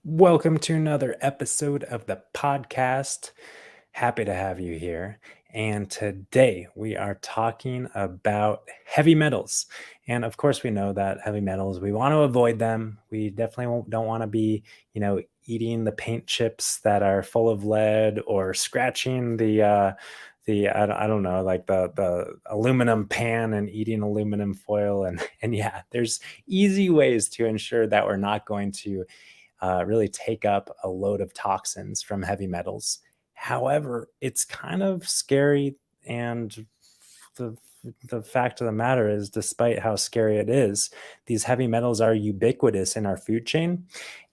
Welcome to another episode of the podcast. Happy to have you here. And today we are talking about heavy metals. And of course, we know that heavy metals, we want to avoid them. We definitely don't want to be, eating the paint chips that are full of lead or scratching I don't know, like the aluminum pan and eating aluminum foil. And yeah, there's easy ways to ensure that we're not going to really take up a load of toxins from heavy metals. However, it's kind of scary, and the the fact of the matter is, despite how scary it is, these heavy metals are ubiquitous in our food chain,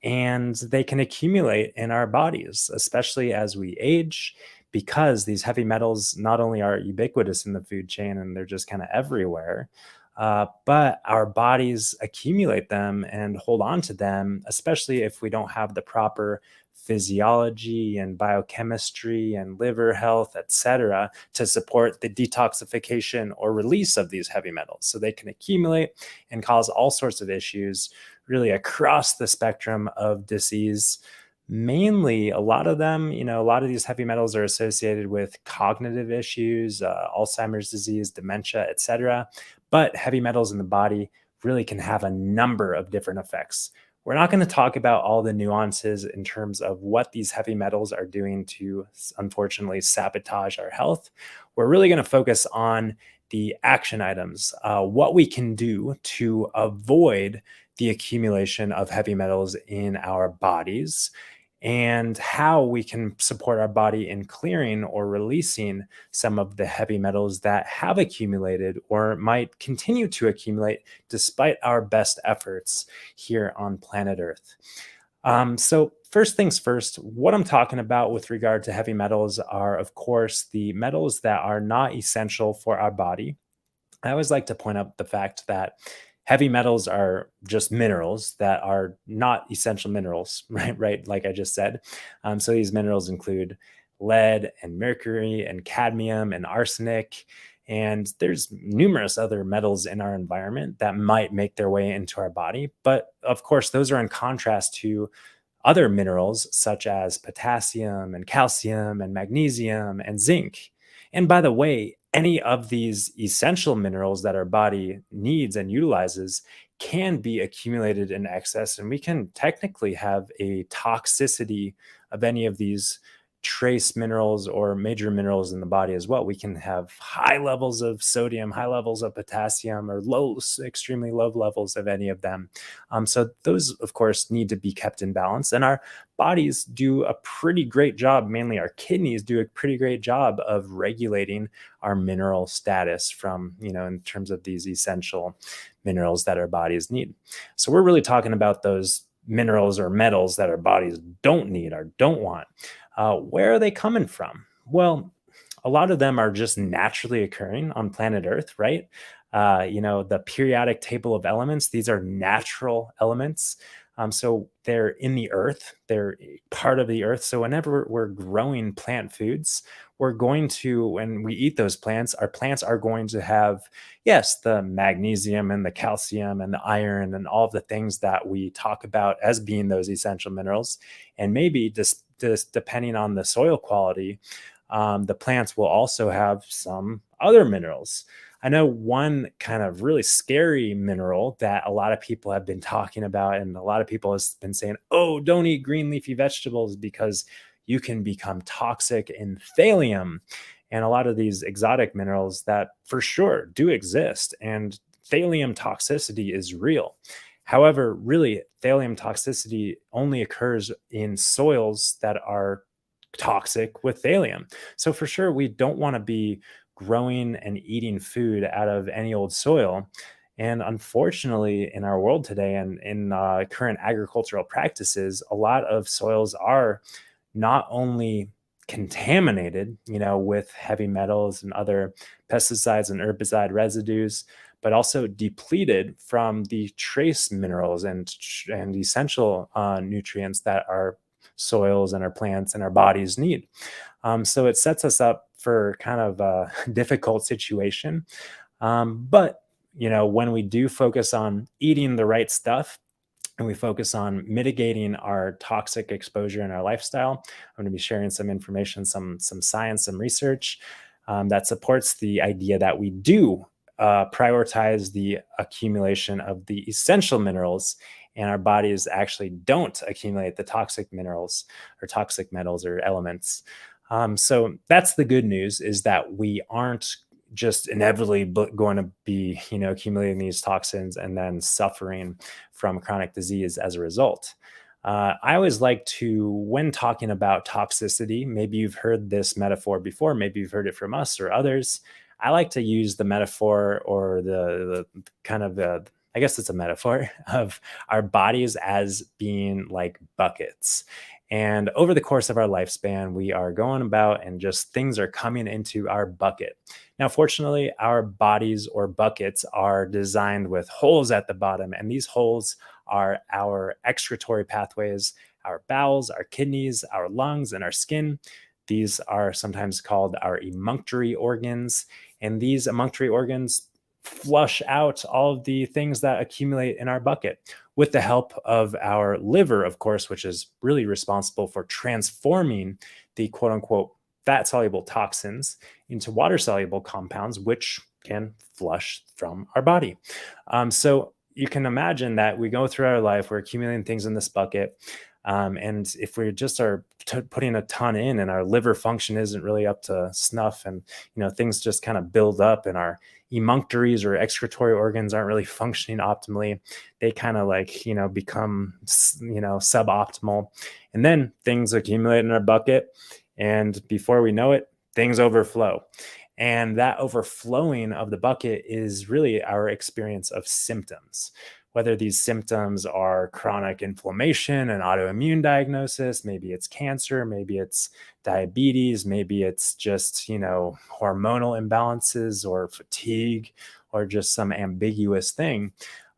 and they can accumulate in our bodies, especially as we age. Because these heavy metals not only are ubiquitous in the food chain and they're just kind of everywhere, but our bodies accumulate them and hold on to them, especially if we don't have the proper physiology and biochemistry and liver health, etc., to support the detoxification or release of these heavy metals. So they can accumulate and cause all sorts of issues, really across the spectrum of disease. Mainly, a lot of them, a lot of these heavy metals are associated with cognitive issues, Alzheimer's disease, dementia, etc. But heavy metals in the body really can have a number of different effects. We're not going to talk about all the nuances in terms of what these heavy metals are doing to, unfortunately, sabotage our health. We're really going to focus on the action items, what we can do to avoid the accumulation of heavy metals in our bodies, and how we can support our body in clearing or releasing some of the heavy metals that have accumulated or might continue to accumulate despite our best efforts here on planet Earth. So, first things first, what I'm talking about with regard to heavy metals are, of course, the metals that are not essential for our body. I always like to point out the fact that heavy metals are just minerals that are not essential minerals, right? Right, like I just said. So these minerals include lead and mercury and cadmium and arsenic. And there's numerous other metals in our environment that might make their way into our body. But of course, those are in contrast to other minerals such as potassium and calcium and magnesium and zinc. And by the way, any of these essential minerals that our body needs and utilizes can be accumulated in excess, and we can technically have a toxicity of any of these trace minerals or major minerals in the body as well. We can have high levels of sodium, high levels of potassium, or low, extremely low levels of any of them. So those, of course, need to be kept in balance. And our bodies do a pretty great job, mainly our kidneys do a pretty great job of regulating our mineral status from, in terms of these essential minerals that our bodies need. So we're really talking about those minerals or metals that our bodies don't need or don't want. Where are they coming from? Well, a lot of them are just naturally occurring on planet Earth, right? The periodic table of elements, these are natural elements. So they're in the earth, they're part of the earth. So whenever we're growing plant foods, we're going to, when we eat those plants, our plants are going to have, yes, the magnesium and the calcium and the iron and all of the things that we talk about as being those essential minerals. And maybe just depending on the soil quality, the plants will also have some other minerals. I know one kind of really scary mineral that a lot of people have been talking about, and a lot of people have been saying, oh, don't eat green leafy vegetables because you can become toxic in thallium. And a lot of these exotic minerals that for sure do exist, and thallium toxicity is real. However, really, thallium toxicity only occurs in soils that are toxic with thallium. So for sure, we don't want to be growing and eating food out of any old soil. And unfortunately, in our world today and in current agricultural practices, a lot of soils are not only contaminated, with heavy metals and other pesticides and herbicide residues, but also depleted from the trace minerals and essential nutrients that our soils and our plants and our bodies need. So it sets us up for kind of a difficult situation. But when we do focus on eating the right stuff, and we focus on mitigating our toxic exposure in our lifestyle. I'm going to be sharing some information, some science, some research that supports the idea that we do prioritize the accumulation of the essential minerals, and our bodies actually don't accumulate the toxic minerals or toxic metals or elements. So that's the good news, is that we aren't just inevitably going to be, accumulating these toxins and then suffering from chronic disease as a result. I always like to, when talking about toxicity, maybe you've heard this metaphor before, maybe you've heard it from us or others. I like to use the metaphor, or the kind of I guess it's a metaphor of our bodies as being like buckets. And over the course of our lifespan, we are going about and just things are coming into our bucket. Now, fortunately, our bodies or buckets are designed with holes at the bottom, and these holes are our excretory pathways, our bowels, our kidneys, our lungs, and our skin. These are sometimes called our emunctory organs, and these emunctory organs flush out all of the things that accumulate in our bucket with the help of our liver, of course, which is really responsible for transforming the quote unquote fat soluble toxins into water soluble compounds, which can flush from our body. So you can imagine that we go through our life, we're accumulating things in this bucket. And if we just are putting a ton in and our liver function isn't really up to snuff, and things just kind of build up and our emunctories or excretory organs aren't really functioning optimally, they kind of become suboptimal, and then things accumulate in our bucket, and before we know it, things overflow. And that overflowing of the bucket is really our experience of symptoms. Whether these symptoms are chronic inflammation and autoimmune diagnosis, maybe it's cancer, maybe it's diabetes, maybe it's just, hormonal imbalances or fatigue or just some ambiguous thing.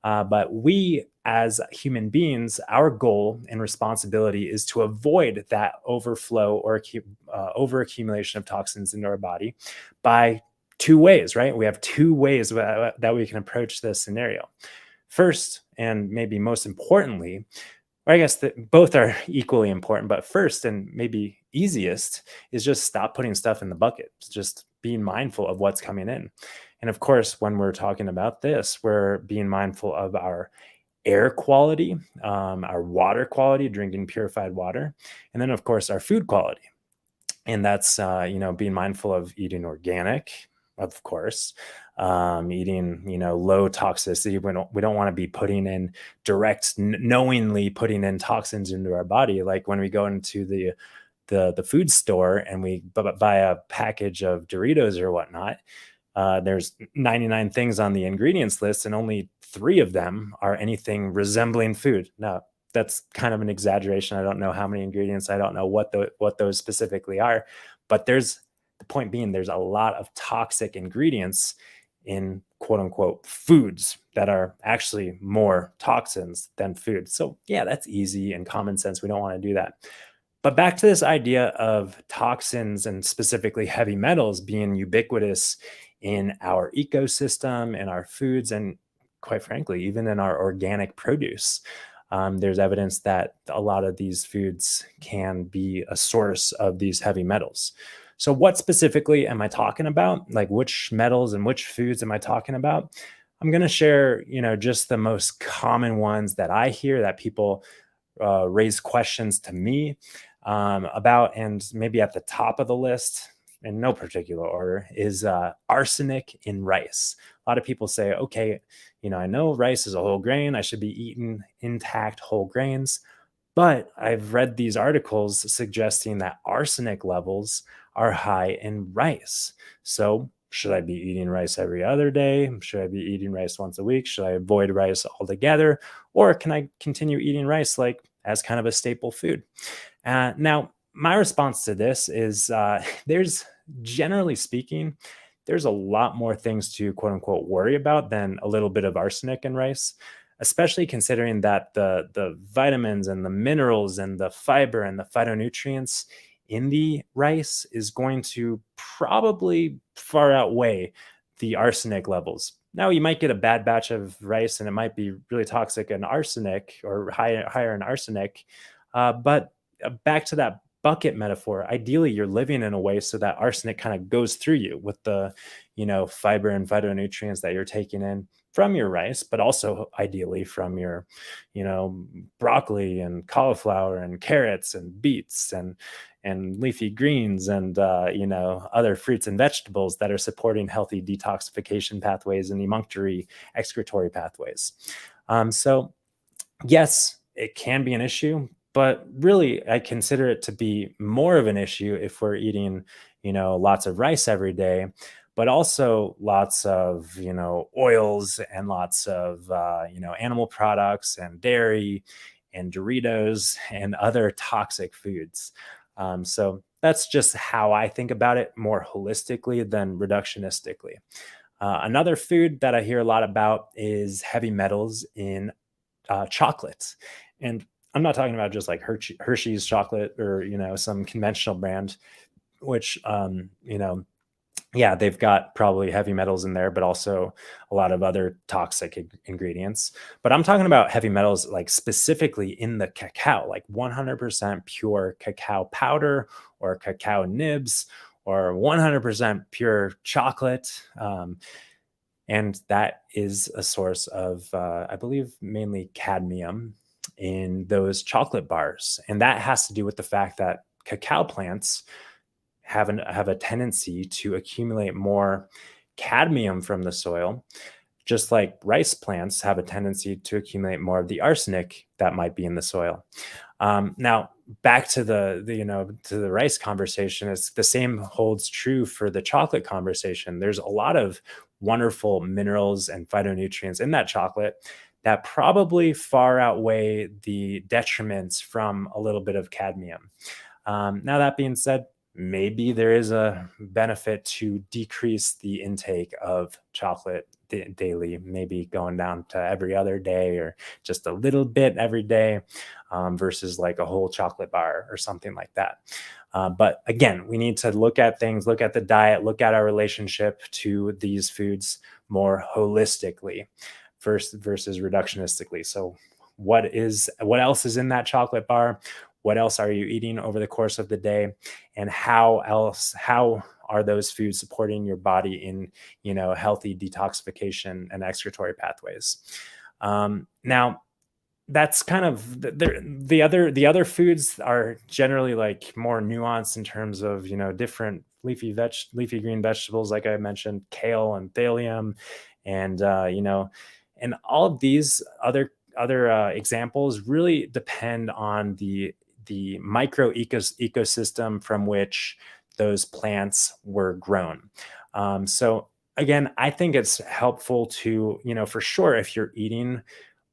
But we, as human beings, our goal and responsibility is to avoid that overflow or overaccumulation of toxins into our body by two ways, right? We have two ways that we can approach this scenario. First, and maybe most importantly, or I guess that both are equally important, but first and maybe easiest is just stop putting stuff in the bucket. Just being mindful of what's coming in. And of course, when we're talking about this, we're being mindful of our air quality, our water quality, drinking purified water, and then of course our food quality. And that's being mindful of eating organic, of course, eating low toxicity. We don't want to be putting in knowingly putting in toxins into our body, like when we go into the food store and we buy a package of Doritos or whatnot. There's 99 things on the ingredients list, and only 3 of them are anything resembling food. Now, that's kind of an exaggeration. I don't know how many ingredients. I don't know what those specifically are, but the point being, there's a lot of toxic ingredients in quote unquote foods that are actually more toxins than food. So yeah, that's easy and common sense. We don't want to do that. But back to this idea of toxins and specifically heavy metals being ubiquitous in our ecosystem, in our foods, and quite frankly, even in our organic produce. There's evidence that a lot of these foods can be a source of these heavy metals. So what specifically am I talking about? Like, which metals and which foods am I talking about? I'm going to share, just the most common ones that I hear that people raise questions to me about. And maybe at the top of the list, in no particular order, is arsenic in rice. A lot of people say, okay, I know rice is a whole grain. I should be eating intact whole grains. But I've read these articles suggesting that arsenic levels are high in rice. So should I be eating rice every other day? Should I be eating rice once a week? Should I avoid rice altogether? Or can I continue eating rice as kind of a staple food? Now, my response to this is generally speaking, there's a lot more things to quote unquote worry about than a little bit of arsenic in rice, especially considering that the vitamins and the minerals and the fiber and the phytonutrients in the rice is going to probably far outweigh the arsenic levels. Now you might get a bad batch of rice and it might be really toxic and arsenic or higher in arsenic. But back to that bucket metaphor, ideally you're living in a way so that arsenic kind of goes through you with the, fiber and phytonutrients that you're taking in from your rice, but also ideally from your, you know, broccoli and cauliflower and carrots and beets and leafy greens and other fruits and vegetables that are supporting healthy detoxification pathways and emunctory excretory pathways. So yes, it can be an issue, but really I consider it to be more of an issue if we're eating, lots of rice every day, but also lots of, oils and lots of, animal products and dairy and Doritos and other toxic foods. So that's just how I think about it more holistically than reductionistically. Another food that I hear a lot about is heavy metals in chocolates. And I'm not talking about just like Hershey's chocolate or, some conventional brand, which, yeah, they've got probably heavy metals in there, but also a lot of other toxic ingredients. But I'm talking about heavy metals, like specifically in the cacao, like 100% pure cacao powder or cacao nibs or 100% pure chocolate. And that is a source of, I believe, mainly cadmium in those chocolate bars. And that has to do with the fact that cacao plants have a tendency to accumulate more cadmium from the soil, just like rice plants have a tendency to accumulate more of the arsenic that might be in the soil. Now, back to to the rice conversation, it's the same holds true for the chocolate conversation. There's a lot of wonderful minerals and phytonutrients in that chocolate that probably far outweigh the detriments from a little bit of cadmium. Now, that being said, maybe there is a benefit to decrease the intake of chocolate daily, maybe going down to every other day or just a little bit every day versus like a whole chocolate bar or something like that. But again, we need to look at things, look at the diet, look at our relationship to these foods more holistically versus reductionistically. So what else is in that chocolate bar? What else are you eating over the course of the day? And how are those foods supporting your body in, healthy detoxification and excretory pathways? Now, that's kind of the other foods are generally like more nuanced in terms of, different leafy green vegetables, like I mentioned, kale and thallium, and and all of these other examples really depend on the ecosystem from which those plants were grown. So again, I think it's helpful to, for sure, if you're eating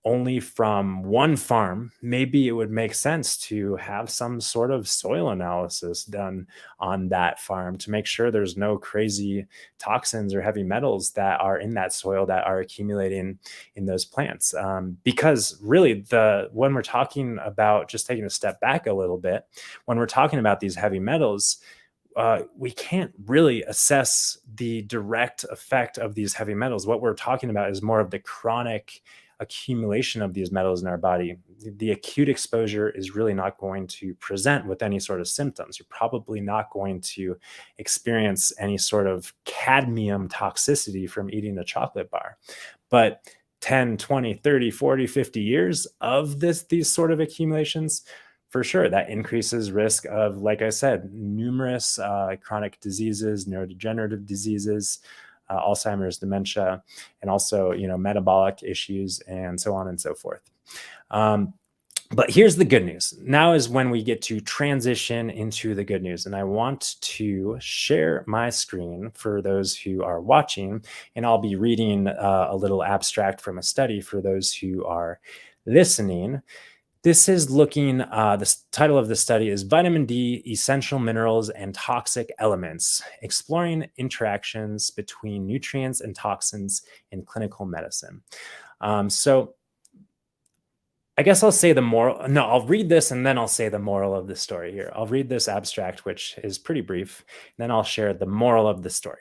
only from one farm, maybe it would make sense to have some sort of soil analysis done on that farm to make sure there's no crazy toxins or heavy metals that are in that soil that are accumulating in those plants. Because really, when we're talking about, just taking a step back a little bit, when we're talking about these heavy metals, we can't really assess the direct effect of these heavy metals. What we're talking about is more of the chronic accumulation of these metals in our body. The acute exposure is really not going to present with any sort of symptoms. You're probably not going to experience any sort of cadmium toxicity from eating a chocolate bar. But 10, 20, 30, 40, 50 years of these sort of accumulations, for sure, that increases risk of, like I said, numerous chronic diseases, neurodegenerative diseases, Alzheimer's, dementia, and also, metabolic issues, and so on and so forth. But here's the good news. Now is when we get to transition into the good news. And I want to share my screen for those who are watching, and I'll be reading a little abstract from a study for those who are listening. This is looking, the title of the study is Vitamin D, Essential Minerals and Toxic Elements, Exploring Interactions Between Nutrients and Toxins in Clinical Medicine. So I guess I'll say the moral. No, I'll read this and then I'll say the moral of the story here. I'll read this abstract, which is pretty brief. Then I'll share the moral of the story.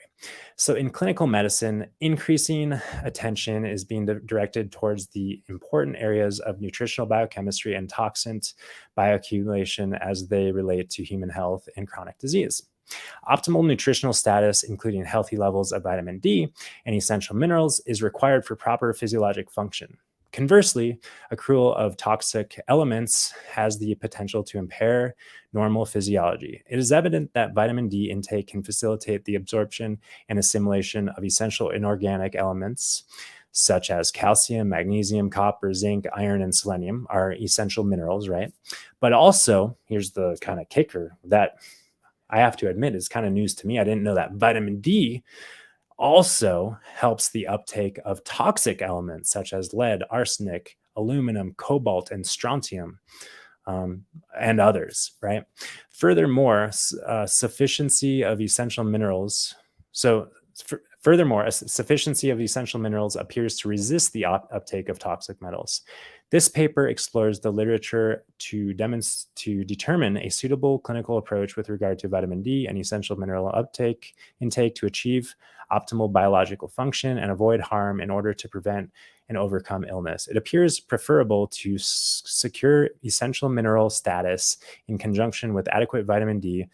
So, in clinical medicine, increasing attention is being directed towards the important areas of nutritional biochemistry and toxins bioaccumulation as they relate to human health and chronic disease. Optimal nutritional status, including healthy levels of vitamin D and essential minerals, is required for proper physiologic function. Conversely, accrual of toxic elements has the potential to impair normal physiology. It is evident that vitamin D intake can facilitate the absorption and assimilation of essential inorganic elements such as calcium, magnesium, copper, zinc, iron, and selenium are essential minerals, right? But also, here's the kind of kicker that I have to admit is kind of news to me. I didn't know that vitamin D also helps the uptake of toxic elements such as lead, arsenic, aluminum, cobalt, and strontium, and others, right? Furthermore, sufficiency of essential minerals. So, furthermore, a sufficiency of essential minerals appears to resist the uptake of toxic metals. This paper explores the literature to determine a suitable clinical approach with regard to vitamin D and essential mineral intake to achieve optimal biological function and avoid harm in order to prevent and overcome illness. It appears preferable to secure essential mineral status in conjunction with adequate vitamin D,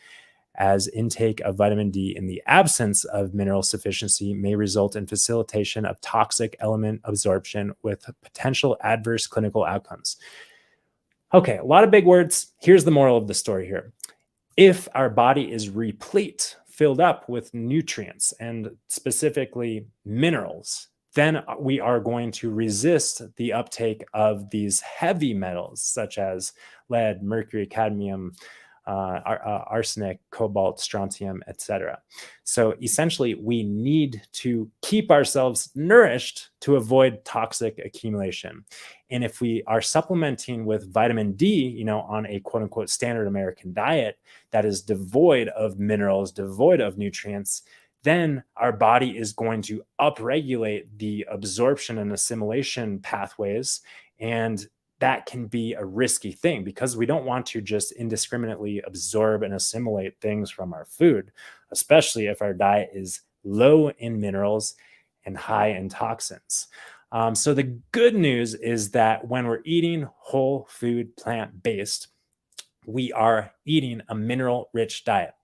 as intake of vitamin D in the absence of mineral sufficiency may result in facilitation of toxic element absorption with potential adverse clinical outcomes. Okay, a lot of big words. Here's the moral of the story here. If our body is replete, filled up with nutrients and specifically minerals, then we are going to resist the uptake of these heavy metals such as lead, mercury, cadmium, arsenic, cobalt, strontium, etc. So essentially, we need to keep ourselves nourished to avoid toxic accumulation. And if we are supplementing with vitamin D, on a quote unquote standard American diet that is devoid of minerals, devoid of nutrients, then our body is going to upregulate the absorption and assimilation pathways. And that can be a risky thing because we don't want to just indiscriminately absorb and assimilate things from our food, especially if our diet is low in minerals and high in toxins. So the good news is that when we're eating whole food, plant-based, we are eating a mineral-rich diet.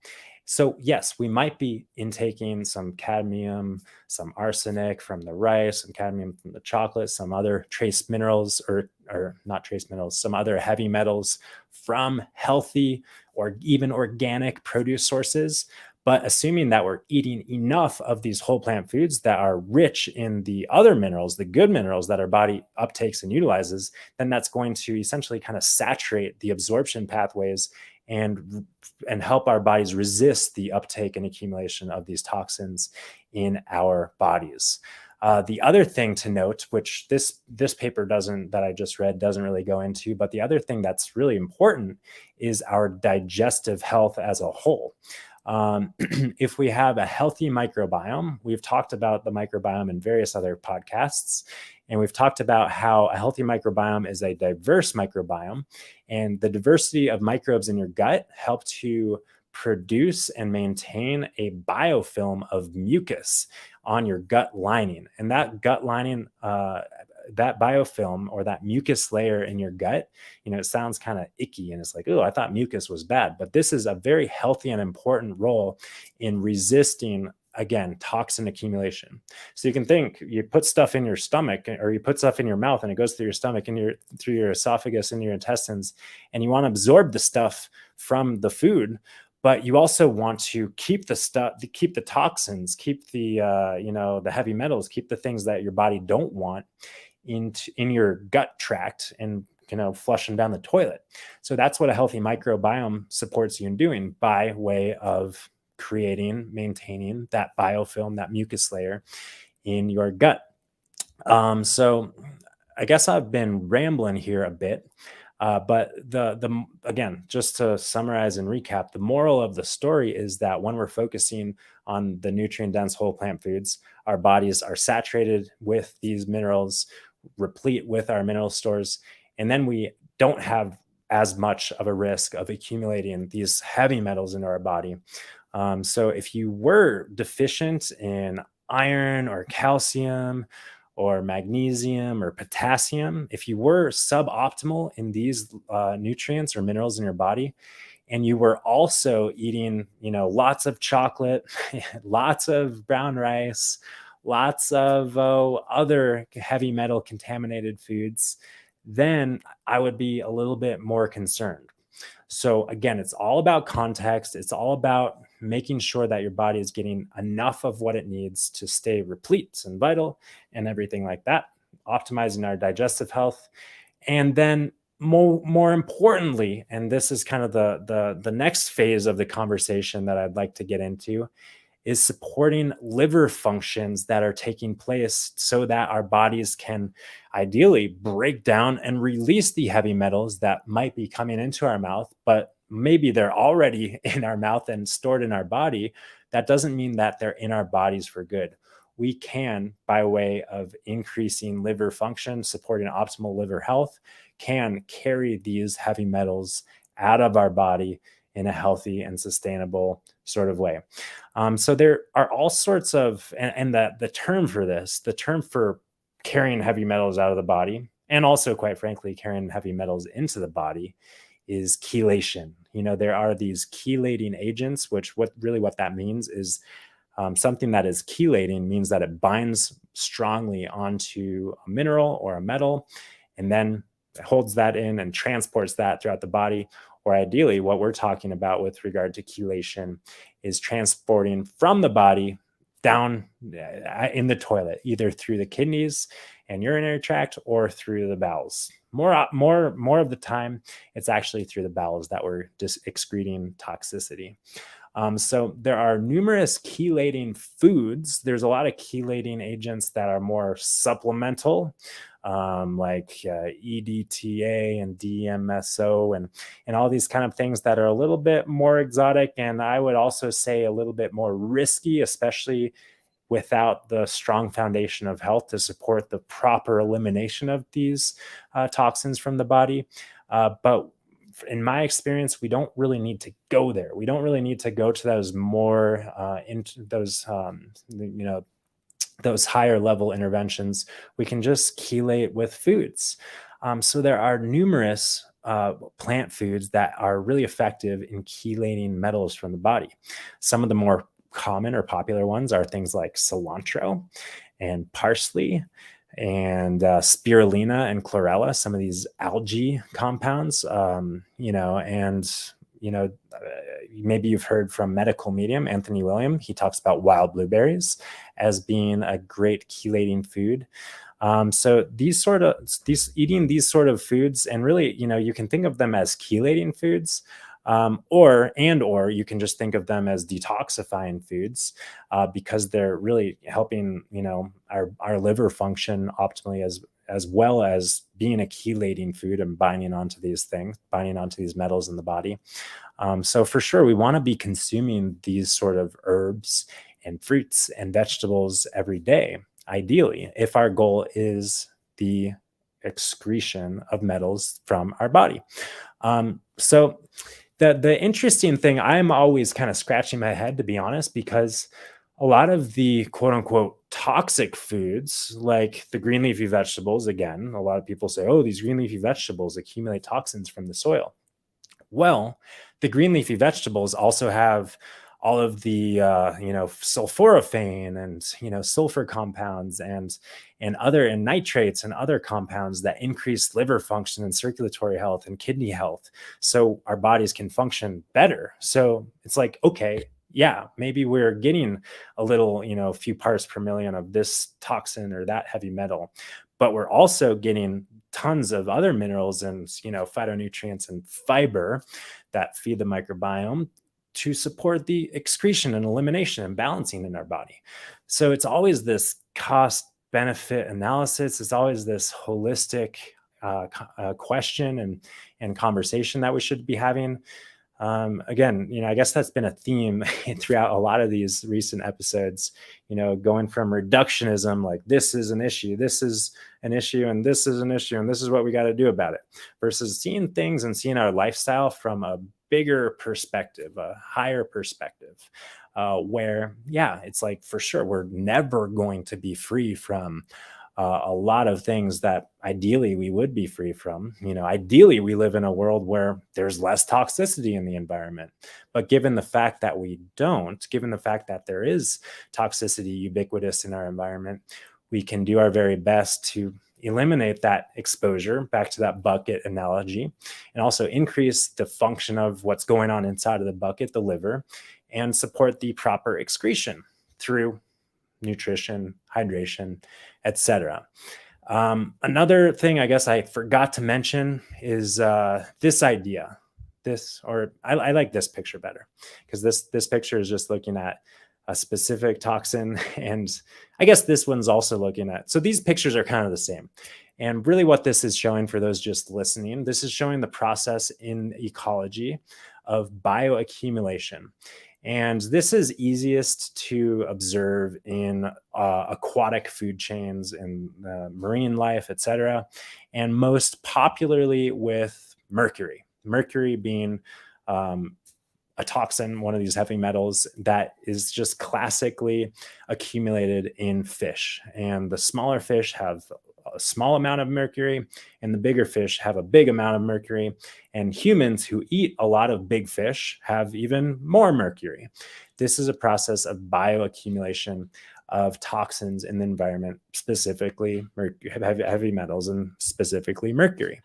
So yes, we might be intaking some cadmium, some arsenic from the rice, some cadmium from the chocolate, some other trace minerals or not trace minerals, some other heavy metals from healthy or even organic produce sources. But assuming that we're eating enough of these whole plant foods that are rich in the other minerals, the good minerals that our body uptakes and utilizes, then that's going to essentially kind of saturate the absorption pathways and help our bodies resist the uptake and accumulation of these toxins in our bodies. The other thing to note, which this paper that I just read doesn't really go into, but the other thing that's really important is our digestive health as a whole. If we have a healthy microbiome, we've talked about the microbiome in various other podcasts, and we've talked about how a healthy microbiome is a diverse microbiome, and the diversity of microbes in your gut help to produce and maintain a biofilm of mucus on your gut lining. And that gut lining, that biofilm or that mucus layer in your gut, it sounds kind of icky and it's like, oh, I thought mucus was bad. But this is a very healthy and important role in resisting, again, toxin accumulation. So you can think you put stuff in your stomach or you put stuff in your mouth and it goes through your stomach and through your esophagus and your intestines, and you want to absorb the stuff from the food. But you also want to keep the stuff, keep the toxins, keep the the heavy metals, keep the things that your body don't want in your gut tract and flush them down the toilet. So that's what a healthy microbiome supports you in doing by way of maintaining that biofilm, that mucus layer in your gut. So I guess I've been rambling here a bit. But again, just to summarize and recap, the moral of the story is that when we're focusing on the nutrient dense whole plant foods, our bodies are saturated with these minerals, replete with our mineral stores, And then we don't have as much of a risk of accumulating these heavy metals into our body. So if you were deficient in iron or calcium or magnesium or potassium, if you were suboptimal in these nutrients or minerals in your body, and you were also eating, lots of chocolate, lots of brown rice, lots of other heavy metal contaminated foods, then I would be a little bit more concerned. So again, it's all about context. It's all about making sure that your body is getting enough of what it needs to stay replete and vital and everything like that, optimizing our digestive health. And then more importantly, and this is kind of the next phase of the conversation that I'd like to get into, is supporting liver functions that are taking place so that our bodies can ideally break down and release the heavy metals that might be coming into our mouth, but maybe they're already in our mouth and stored in our body. That doesn't mean that they're in our bodies for good. We can, by way of increasing liver function, supporting optimal liver health, can carry these heavy metals out of our body in a healthy and sustainable sort of way. So there are all sorts of, and the term for this, the term for carrying heavy metals out of the body, and also, quite frankly, carrying heavy metals into the body, is chelation. There are these chelating agents, which what that means is something that is chelating means that it binds strongly onto a mineral or a metal, and then holds that in and transports that throughout the body. Or ideally, what we're talking about with regard to chelation is transporting from the body down in the toilet, either through the kidneys and urinary tract or through the bowels. More of the time, it's actually through the bowels that we're just excreting toxicity. So there are numerous chelating foods. There's a lot of chelating agents that are more supplemental, like EDTA and DMSO and all these kind of things that are a little bit more exotic. And I would also say a little bit more risky, especially without the strong foundation of health to support the proper elimination of these toxins from the body. But in my experience, we don't really need to go there. We don't really need to go to those more into those, those higher level interventions. We can just chelate with foods. So there are numerous plant foods that are really effective in chelating metals from the body. Some of the more common or popular ones are things like cilantro and parsley and spirulina and chlorella, some of these algae compounds, maybe you've heard from medical medium Anthony William. He talks about wild blueberries as being a great chelating food. So eating these sort of foods, and really, you can think of them as chelating foods, or you can just think of them as detoxifying foods, because they're really helping, our liver function optimally, as well as being a chelating food and binding onto these metals in the body. So for sure, we want to be consuming these sort of herbs and fruits and vegetables every day, ideally, if our goal is the excretion of metals from our body. So the interesting thing, I'm always kind of scratching my head, to be honest, because a lot of the quote unquote toxic foods, like the green leafy vegetables, again, a lot of people say, oh, these green leafy vegetables accumulate toxins from the soil. Well, the green leafy vegetables also have all of the sulforaphane and sulfur compounds and nitrates and other compounds that increase liver function and circulatory health and kidney health, so our bodies can function better. So it's like, okay, yeah, maybe we're getting a little, few parts per million of this toxin or that heavy metal, but we're also getting tons of other minerals and phytonutrients and fiber that feed the microbiome to support the excretion and elimination and balancing in our body. So it's always this cost benefit analysis. It's always this holistic question and conversation that we should be having. Again, I guess that's been a theme throughout a lot of these recent episodes, going from reductionism, like this is an issue, this is an issue, and this is an issue, and this is what we got to do about it, versus seeing things and seeing our lifestyle from a bigger perspective, a higher perspective, where, yeah, it's like for sure, we're never going to be free from a lot of things that ideally we would be free from. Ideally, we live in a world where there's less toxicity in the environment. But given the fact that we don't, given the fact that there is toxicity ubiquitous in our environment, we can do our very best to eliminate that exposure, back to that bucket analogy, and also increase the function of what's going on inside of the bucket, the liver, and support the proper excretion through nutrition, hydration, etc. Another thing I guess I forgot to mention is this idea. I like this picture better, because this picture is just looking at a specific toxin, and I guess this one's also looking at. So these pictures are kind of the same. And really what this is showing, for those just listening, this is showing the process in ecology of bioaccumulation. And this is easiest to observe in aquatic food chains and marine life, etc., and most popularly with mercury. Mercury being a toxin, one of these heavy metals that is just classically accumulated in fish. And the smaller fish have a small amount of mercury, and the bigger fish have a big amount of mercury. And humans who eat a lot of big fish have even more mercury. This is a process of bioaccumulation of toxins in the environment, specifically heavy metals, and specifically mercury.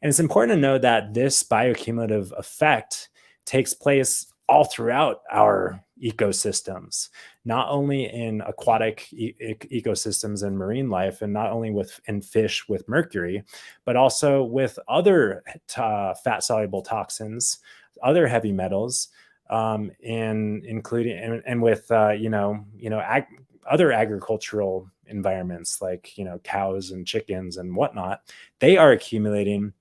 And it's important to know that this bioaccumulative effect takes place all throughout our ecosystems, not only in aquatic ecosystems and marine life, and not only in fish with mercury, but also with other fat soluble toxins, other heavy metals, and including and with other agricultural environments, like cows and chickens and whatnot. They are accumulating.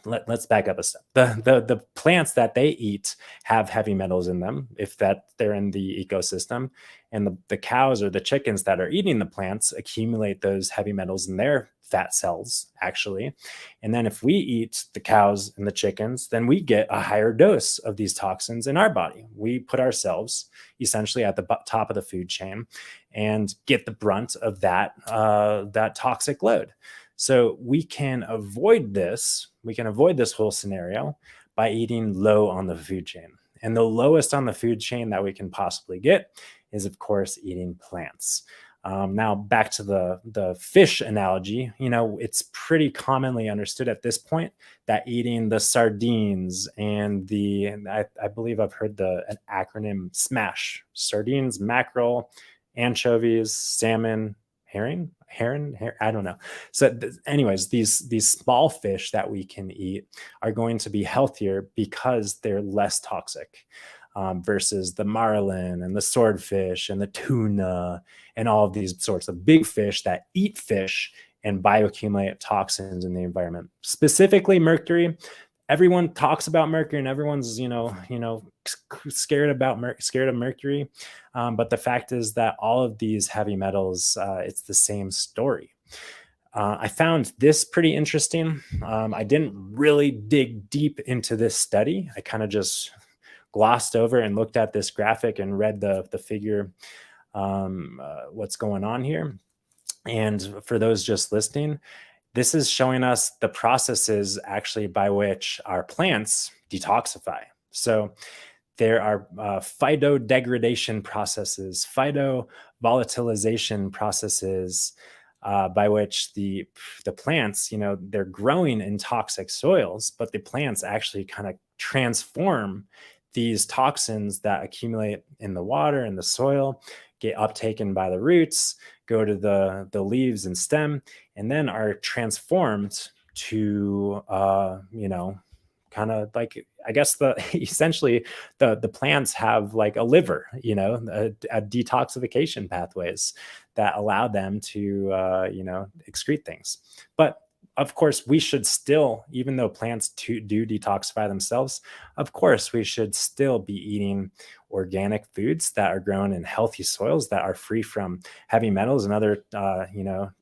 Let's back up a step. The plants that they eat have heavy metals in them, if they're in the ecosystem, and the cows or the chickens that are eating the plants accumulate those heavy metals in their fat cells, actually. And then if we eat the cows and the chickens, then we get a higher dose of these toxins in our body. We put ourselves essentially at the top of the food chain and get the brunt of that toxic load. So we can avoid this. We can avoid this whole scenario by eating low on the food chain. And the lowest on the food chain that we can possibly get is, of course, eating plants. Now, back to the fish analogy, it's pretty commonly understood at this point that eating the sardines and I believe I've heard an acronym SMASH: sardines, mackerel, anchovies, salmon, heron, I don't know. So anyways, these small fish that we can eat are going to be healthier because they're less toxic, versus the marlin and the swordfish and the tuna and all of these sorts of big fish that eat fish and bioaccumulate toxins in the environment. Specifically mercury. Everyone talks about mercury, and everyone's scared of mercury, but the fact is that all of these heavy metals, it's the same story. I found this pretty interesting. I didn't really dig deep into this study. I kind of just glossed over and looked at this graphic and read the figure, what's going on here. And for those just listening, this is showing us the processes actually by which our plants detoxify. So there are phytodegradation processes, phytovolatilization processes, by which the plants, they're growing in toxic soils, but the plants actually kind of transform these toxins that accumulate in the water and the soil, get uptaken by the roots, go to the leaves and stem, and then are transformed to kind of like, I guess essentially the plants have like a liver, a detoxification pathways that allow them to excrete things. But of course, we should still, even though plants do detoxify themselves, of course, we should still be eating organic foods that are grown in healthy soils that are free from heavy metals and other,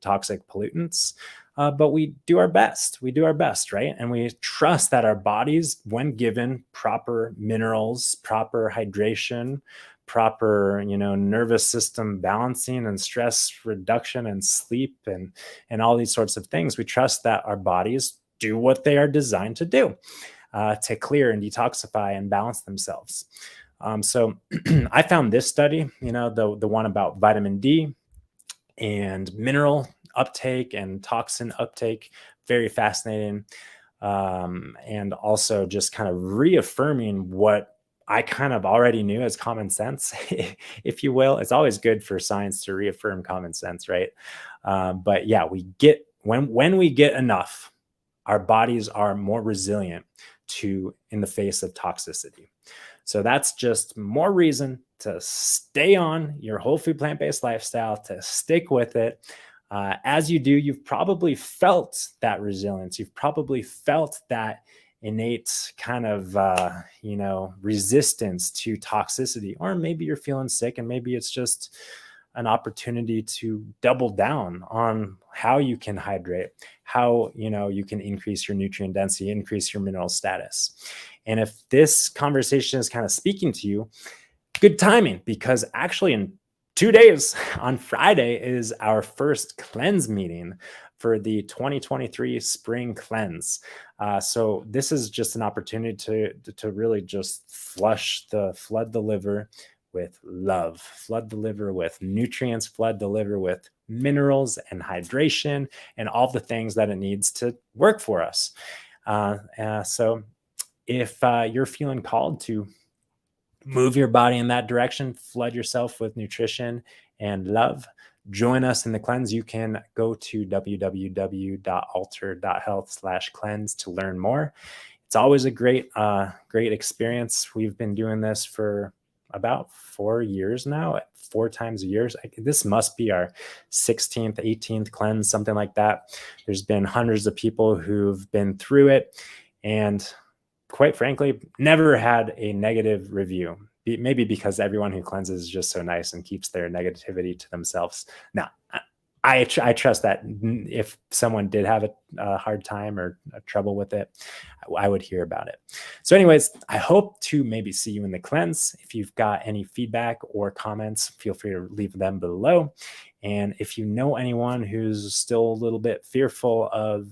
toxic pollutants. But we do our best. We do our best, right? And we trust that our bodies, when given proper minerals, proper hydration, proper, nervous system balancing and stress reduction and sleep and all these sorts of things, we trust that our bodies do what they are designed to do, to clear and detoxify and balance themselves. So I found this study, the one about vitamin D and mineral uptake and toxin uptake, very fascinating. And also just kind of reaffirming what I kind of already knew as common sense, if you will. It's always good for science to reaffirm common sense, right? But yeah, we get when we get enough, our bodies are more resilient to in the face of toxicity. So that's just more reason to stay on your whole food plant-based lifestyle, to stick with it. As you do, you've probably felt that resilience. You've probably felt that innate kind of, resistance to toxicity, or maybe you're feeling sick and maybe it's just an opportunity to double down on how you can hydrate, how, you can increase your nutrient density, increase your mineral status. And if this conversation is kind of speaking to you, good timing, because actually in 2 days on Friday is our first cleanse meeting for the 2023 spring cleanse. So this is just an opportunity to really just flood the liver with love, flood the liver with nutrients, flood the liver with minerals and hydration and all the things that it needs to work for us. So if you're feeling called to move your body in that direction, flood yourself with nutrition and love, join us in the cleanse. You can go to www.alter.health/cleanse to learn more. It's always a great experience. We've been doing this for about 4 years now, 4 times a year. This must be our 16th, 18th cleanse, something like that. There's been hundreds of people who've been through it, and quite frankly, never had a negative review. Maybe because everyone who cleanses is just so nice and keeps their negativity to themselves. Now, I trust that if someone did have a hard time or trouble with it, I would hear about it. So anyways, I hope to maybe see you in the cleanse. If you've got any feedback or comments, feel free to leave them below. And if you know anyone who's still a little bit fearful of,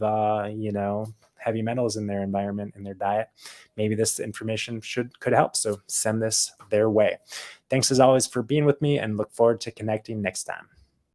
heavy metals in their environment, in their diet, maybe this information could help. So send this their way. Thanks as always for being with me, and look forward to connecting next time.